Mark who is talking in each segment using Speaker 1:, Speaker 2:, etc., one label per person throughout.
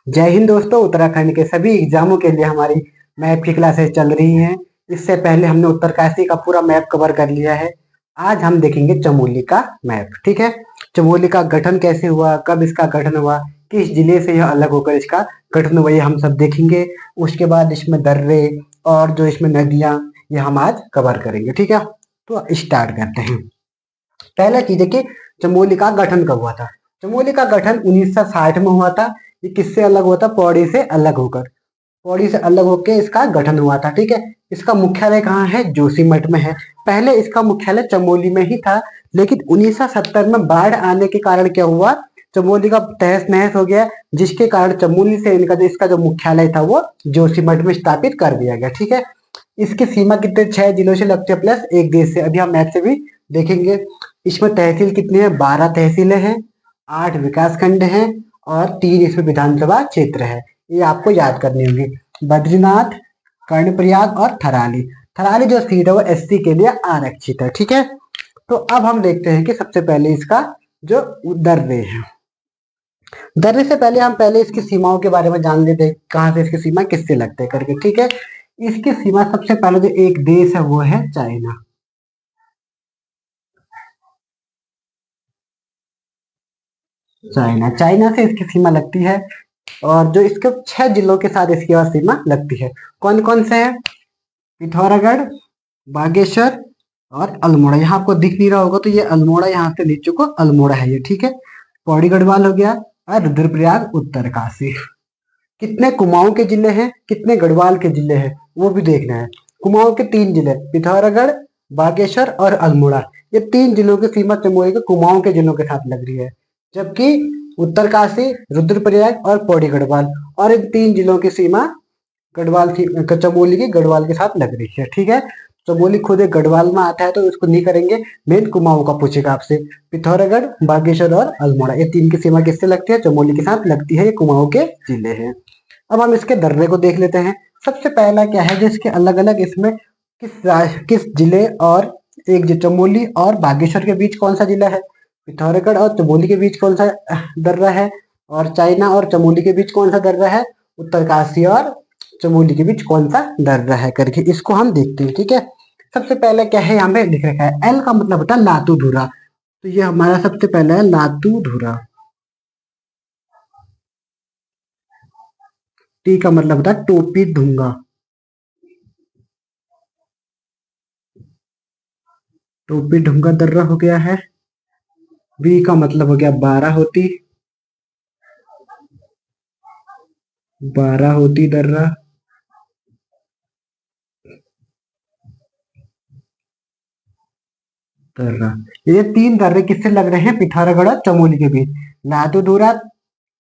Speaker 1: जय हिंद दोस्तों। उत्तराखंड के सभी एग्जामों के लिए हमारी मैप की क्लासेस चल रही हैं। इससे पहले हमने उत्तरकाशी का पूरा मैप कवर कर लिया है। आज हम देखेंगे चमोली का मैप। ठीक है, चमोली का गठन कैसे हुआ, कब इसका गठन हुआ, किस जिले से यह अलग होकर इसका गठन हुआ, ये हम सब देखेंगे। उसके बाद इसमें दर्रे और जो इसमें नदियां, ये हम आज कवर करेंगे। ठीक है, तो स्टार्ट करते हैं। पहला चीज है कि चमोली का गठन कब हुआ था। चमोली का गठन 1960 में हुआ था। ये किससे अलग हुआ था? पौड़ी से अलग होकर। पौड़ी से अलग होकर इसका गठन हुआ था। ठीक है, इसका मुख्यालय कहाँ है? जोशीमठ में है। पहले इसका मुख्यालय चमोली में ही था, लेकिन 1970 में बाढ़ आने के कारण क्या हुआ, चमोली का तहस नहस हो गया, जिसके कारण चमोली से इनका जो इसका जो मुख्यालय था वो जोशीमठ में स्थापित कर दिया गया। ठीक है, इसकी सीमा कितने? 6 जिलों से लगती है प्लस एक देश से। अभी हम मैप से भी देखेंगे। इसमें तहसील कितनी है? 12 तहसीलें हैं, 8 विकास खंड हैं और 3 इसमें विधानसभा क्षेत्र है। ये आपको याद करनी होगी। बद्रीनाथ, कर्णप्रयाग और थराली। थराली जो सीट है वो एससी के लिए आरक्षित है। ठीक है, तो अब हम देखते हैं कि सबसे पहले इसका जो दर्रे है। दर्रे से पहले हम पहले इसकी सीमाओं के बारे में जान लेते हैं, कहाँ से इसकी सीमा किससे लगते हैं करके। ठीक है, इसकी सीमा सबसे पहले जो एक देश है वो है चाइना। चाइना चाइना से इसकी सीमा लगती है, और जो इसके 6 जिलों के साथ इसकी और सीमा लगती है। कौन कौन से हैं? पिथौरागढ़, बागेश्वर और अल्मोड़ा। यहाँ आपको दिख नहीं रहा होगा तो ये अल्मोड़ा, यहाँ से नीचे को अल्मोड़ा है ये। ठीक है, पौड़ी गढ़वाल हो गया और रुद्रप्रयाग उत्तरकाशी। कितने कुमाऊं के जिले हैं, कितने गढ़वाल के जिले हैं, वो भी देखना है। कुमाऊं के 3 जिले, पिथौरागढ़, बागेश्वर और अल्मोड़ा। ये 3 जिलों की सीमा चमोली के कुमाऊं के जिलों के साथ लग रही है, जबकि उत्तरकाशी, रुद्रप्रयाग और पौड़ी गढ़वाल, और इन 3 जिलों की सीमा गढ़वाल की, चमोली की गढ़वाल के साथ लग रही है। ठीक है, चमोली खुद एक गढ़वाल में आता है तो इसको नहीं करेंगे। मेन कुमाऊं का पूछेगा आपसे। पिथौरागढ़, बागेश्वर और अल्मोड़ा, ये 3 की सीमा किससे लगती है? चमोली के साथ लगती है। ये कुमाऊं के जिले हैं। अब हम इसके दर्रे को देख लेते हैं। सबसे पहला क्या है जो इसके अलग अलग, इसमें किस जिले और एक जो चमोली और बागेश्वर के बीच कौन सा जिला है, पिथौरागढ़ और चमोली के बीच कौन सा दर्रा है, और चाइना और चमोली के बीच कौन सा दर्रा है, उत्तरकाशी और चमोली के बीच कौन सा दर्रा है करके, इसको हम देखते हैं। ठीक है, सबसे पहले क्या है, यहाँ पे लिख रखा है एल का मतलब होता है लातू धुरा। तो ये हमारा सबसे पहला है लातू धुरा। टी का मतलब होता है टोपी दूंगा। टोपी ढूंगा दर्रा हो गया है। बी का मतलब हो गया 12 होती। 12 होती दर्रा। दर्रा, ये 3 दर्रे किससे लग रहे हैं? पिथौरागढ़ और चमोली के बीच। लातू धुरा,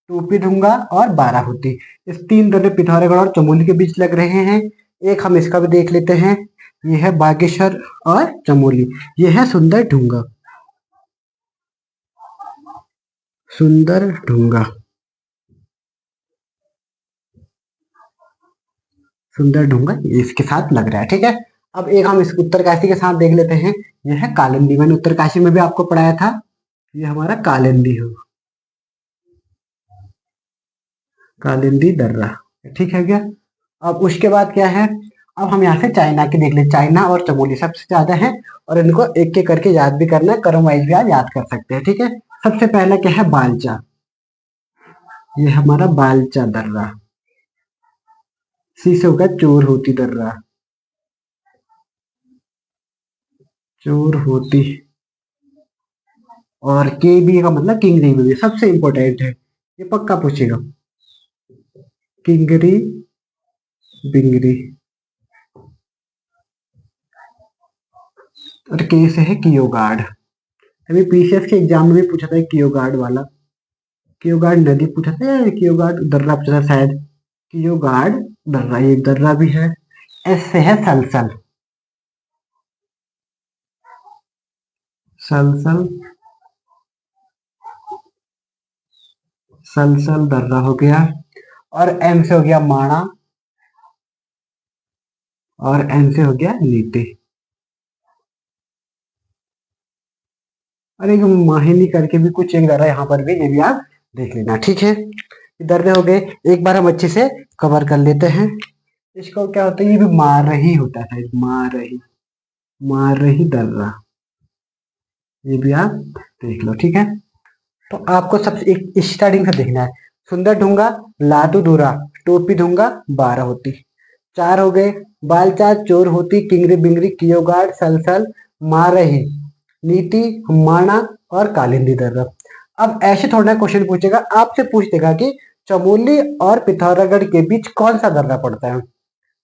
Speaker 1: टोपी ढूंगा और 12 होती, इस 3 दर्रे पिथौरागढ़ और चमोली के बीच लग रहे हैं। एक हम इसका भी देख लेते हैं। ये है बागेश्वर और चमोली। ये है सुंदर ढूंगा। सुंदर ढूंगा, सुंदर ढूंगा ये इसके साथ लग रहा है। ठीक है, अब एक हम इस उत्तरकाशी के साथ देख लेते हैं। यह है कालिंदी। मैंने उत्तरकाशी में भी आपको पढ़ाया था। ये हमारा कालिंदी हो, कालिंदी दर्रा। ठीक है क्या? अब उसके बाद क्या है, अब हम यहाँ से चाइना की देख ले। चाइना और चमोली सबसे ज्यादा है, और इनको एक एक करके याद भी करना है, क्रम वाइज भी आप याद कर सकते हैं। ठीक है, सबसे पहला क्या है? बालचा। ये हमारा बालचा दर्रा। सी से होगा चोर होती दर्रा। चोर होती, और के बी का मतलब किंगरी बिंगरी। सबसे इंपॉर्टेंट है, ये पक्का पूछेगा। किंगरी बिंगरी। और के से है कियोगाड़। अभी पीसीएस के एग्जाम में भी पूछा था कियोगाड़ वाला। कियोगाड़ नदी पूछा था या कियोगाड़ दर्रा पूछा था शायद। कियोगाड़ दर्रा, ये दर्रा भी है। एस से है सलसल। सलसल, सलसल दर्रा हो गया। और एम से हो गया माणा, और एन से हो गया नीति। और एक माहिनी करके भी कुछ एक दर्रा यहाँ पर भी, ये भी आप देख लेना। ठीक है, दर्रे हो गए। एक बार हम अच्छे से कवर कर लेते हैं। इसको क्या होता है, ये भी मारही होता है, मारही, मारही दर्रा, ये भी आप देख लो। ठीक है, तो आपको सबसे एक स्टार्टिंग से देखना है। सुंदर ढूंगा, लादू दूरा, टोपी दूंगा, 12 होती। 4 हो गए। बालचा चोर होती, किंगरी बिंगरी, कियोगाड़, सलसल, मारही, नीति, माणा और कालिंदी दर्रा। अब ऐसे थोड़ा क्वेश्चन पूछेगा, आपसे पूछ देगा कि चमोली और पिथौरागढ़ के बीच कौन सा दर्रा पड़ता है।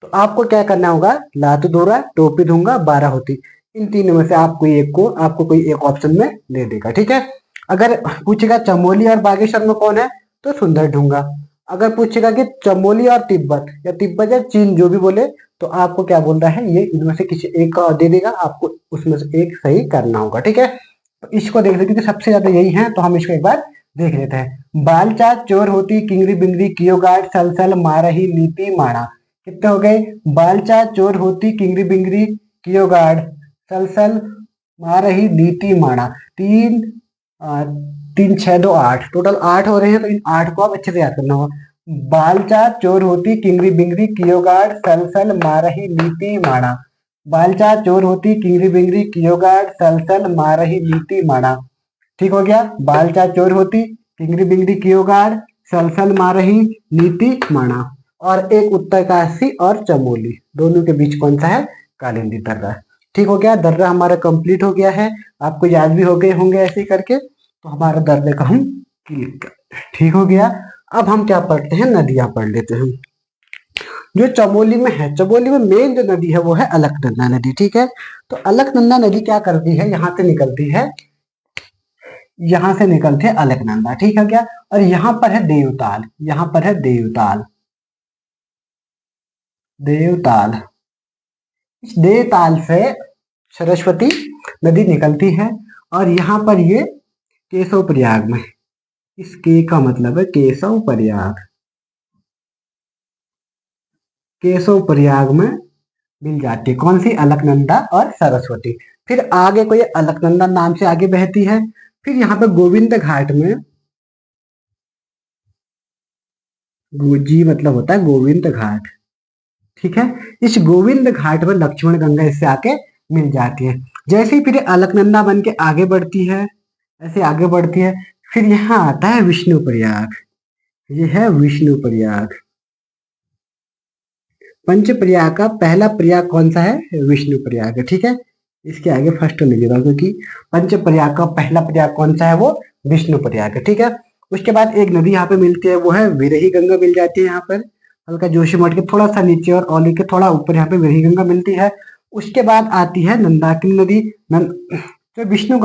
Speaker 1: तो आपको क्या करना होगा, लातू दूरा, टोपी दूंगा, 12 होती, इन तीनों में से आपको कोई एक ऑप्शन में दे देगा। ठीक है, अगर पूछेगा चमोली और बागेश्वर में कौन है, तो सुंदर ढूंगा। अगर पूछेगा कि चमोली और तिब्बत या चीन, जो भी बोले, तो आपको क्या बोल रहा है, ये इनमें से किसी एक का दे देगा, आपको उसमें से एक सही करना होगा। ठीक है, तो इसको देख लेते, क्योंकि सबसे ज्यादा यही है, तो हम इसको एक बार देख लेते हैं। बालचा चोर होती, किंगरी बिंगरी, कियोगाड़, सलसल, मारही, नीति, माणा। कितने हो गए, बालचा चोर होती, किंगरी बिंगरी, कियोगाड़, सलसल, मारही, नीति, माणा। तीन, 3, 6, 2, 8, टोटल 8 हो रहे हैं, तो इन 8 को आप अच्छे से याद करना होगा। बालचा चोर होती, किंगरी बिंगरी, कियोगाड़, सलसल, मारही, नीति, माणा। बालचा चोर होती, किंगरी बिंगरी, कियोगाड़, सलसल, मारही, नीति, माणा। ठीक हो गया, बालचा चोर होती, किंगरी बिंगरी, कियोगाड़, सलसल, मारही, नीति, माणा। और एक उत्तरकाशी और चमोली, दोनों के बीच कौन सा है, कालिंदी दर्रा। ठीक हो गया, दर्रा हमारा कंप्लीट हो गया है, आपको याद भी हो गए होंगे ऐसे ही करके, तो हमारा दर्रे का हम क्लिक कर। ठीक हो गया, अब हम क्या पढ़ते हैं, नदियां पढ़ लेते हैं। जो चमोली में है, चमोली में मेन जो नदी है वो है अलकनंदा नदी। ठीक है, तो अलकनंदा नदी क्या करती है, यहाँ से निकलते हैं अलकनंदा। ठीक है क्या, और यहाँ पर है देवताल, यहाँ पर है देवताल, देवताल। इस देवताल से सरस्वती नदी निकलती है, और यहाँ पर ये केशव प्रयाग में, इस के का मतलब है केशव प्रयाग, केशव प्रयाग में मिल जाती है। कौन सी, अलकनंदा और सरस्वती। फिर आगे कोई अलकनंदा नाम से आगे बहती है। फिर यहाँ पे गोविंद घाट में, जी मतलब होता है गोविंद घाट। ठीक है, इस गोविंद घाट पर लक्ष्मण गंगा इससे आके मिल जाती है। जैसे ही फिर अलकनंदा बन के आगे बढ़ती है, ऐसे आगे बढ़ती है, फिर यहाँ आता है विष्णु प्रयाग, ये है विष्णु प्रयाग। पंच प्रयाग का पहला प्रयाग कौन सा है, विष्णु प्रयाग है। ठीक है, इसके आगे फर्स्ट नहीं देता, क्योंकि पंच प्रयाग का पहला प्रयाग कौन सा है, वो विष्णु प्रयाग है। ठीक है, उसके बाद एक नदी यहाँ पे मिलती है, वो है विरही गंगा मिल जाती है यहाँ पर, हल्का जोशीमठ के थोड़ा सा नीचे और औली के थोड़ा ऊपर यहाँ पे विरही गंगा मिलती है। उसके बाद आती है नंदाकिनी नदी। तो विष्णु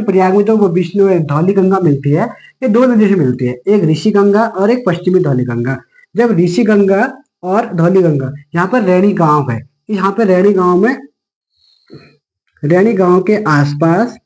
Speaker 1: प्रयाग में जो वो विष्णु धौली गंगा मिलती है, ये दो नदी से मिलती है, एक ऋषि गंगा और एक पश्चिमी धौली गंगा। जब ऋषि गंगा और धौली गंगा, यहाँ पर रैणी गांव है, यहाँ पे रैणी गांव में, रैणी गांव के आसपास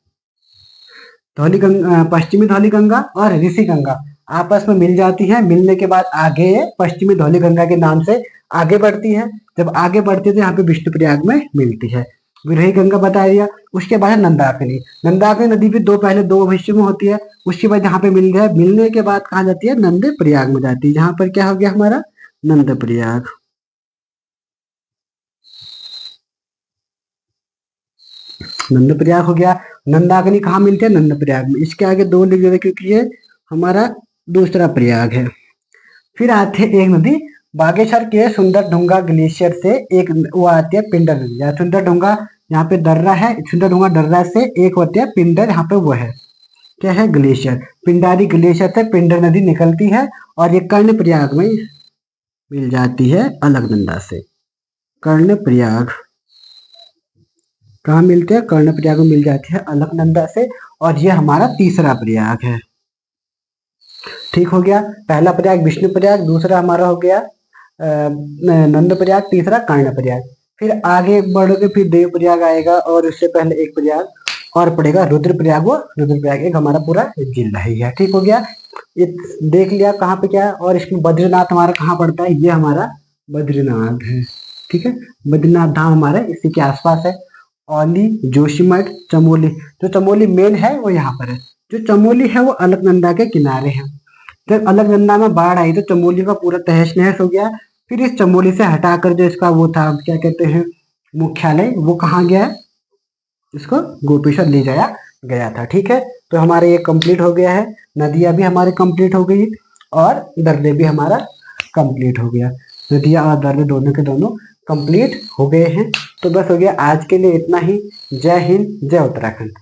Speaker 1: पश्चिमी धौली गंगा और ऋषि गंगा आपस में मिल जाती है। मिलने के बाद आगे पश्चिमी धौली गंगा के नाम से आगे बढ़ती है। जब आगे बढ़ती है तो यहाँ पे विष्णु प्रयाग में मिलती है। विरही गंगा बता दिया। उसके बाद है नंदाकिनी। नंदाकिनी नदी भी पहले दो हिस्सों में होती है। उसके बाद यहाँ पे मिल जाए, मिलने के बाद कहा जाती है नंद प्रयाग में जाती है। यहाँ पर क्या हो गया हमारा, नंद प्रयाग। नंद प्रयाग हो गया। नंदाकिनी कहाँ मिलती है, नंद प्रयाग में। इसके आगे दो लिख देते क्योंकि ये हमारा दूसरा प्रयाग है। फिर आते हैं एक नदी बागेश्वर के सुंदर ढूंगा ग्लेशियर से, एक वो आती है पिंडर नदी। सुंदर ढूंगा यहाँ पे दर्रा है, सुंदर ढूंगा दर्रा से एक होती है पिंडर, यहाँ पे वो है क्या है, ग्लेशियर। पिंडारी ग्लेशियर से पिंडर नदी निकलती है और ये कर्ण प्रयाग में मिल जाती है अलकनंदा से। कर्ण प्रयाग कहाँ मिलते हैं, कर्ण प्रयाग में मिल जाती है अलकनंदा से। और ये हमारा तीसरा प्रयाग है। ठीक हो गया, पहला प्रयाग विष्णु प्रयाग, दूसरा हमारा हो गया नंद प्रयाग, तीसरा कर्ण प्रयाग। फिर आगे बढ़ोगे फिर देव प्रयाग आएगा, और उससे पहले एक प्रयाग और पड़ेगा रुद्र प्रयाग। वो रुद्र प्रयाग एक हमारा पूरा जिला ही है। ठीक हो गया, ये देख लिया कहाँ पे क्या है। और इसमें बद्रीनाथ हमारा कहाँ पड़ता है, ये हमारा बद्रीनाथ है। ठीक है, बद्रीनाथ धाम हमारा इसी के आसपास है। औली, जोशीमठ, चमोली। जो चमोली मेन है वो यहाँ पर है। जो चमोली है वो अलकनंदा के किनारे है। जब अलकनंदा में बाढ़ आई तो चमोली का पूरा तहस नहस हो गया। फिर इस चमोली से हटाकर जो इसका वो था, क्या कहते हैं, मुख्यालय, वो कहाँ गया है, इसको गोपेश्वर ले जाया गया था। ठीक है, तो हमारे ये कंप्लीट हो गया है। नदियां भी हमारे कंप्लीट हो गई और दर्रे भी हमारा कंप्लीट हो गया। नदियां और दर्रे दोनों के दोनों कंप्लीट हो गए हैं। तो बस हो गया आज के लिए इतना ही। जय हिंद, जय उत्तराखंड।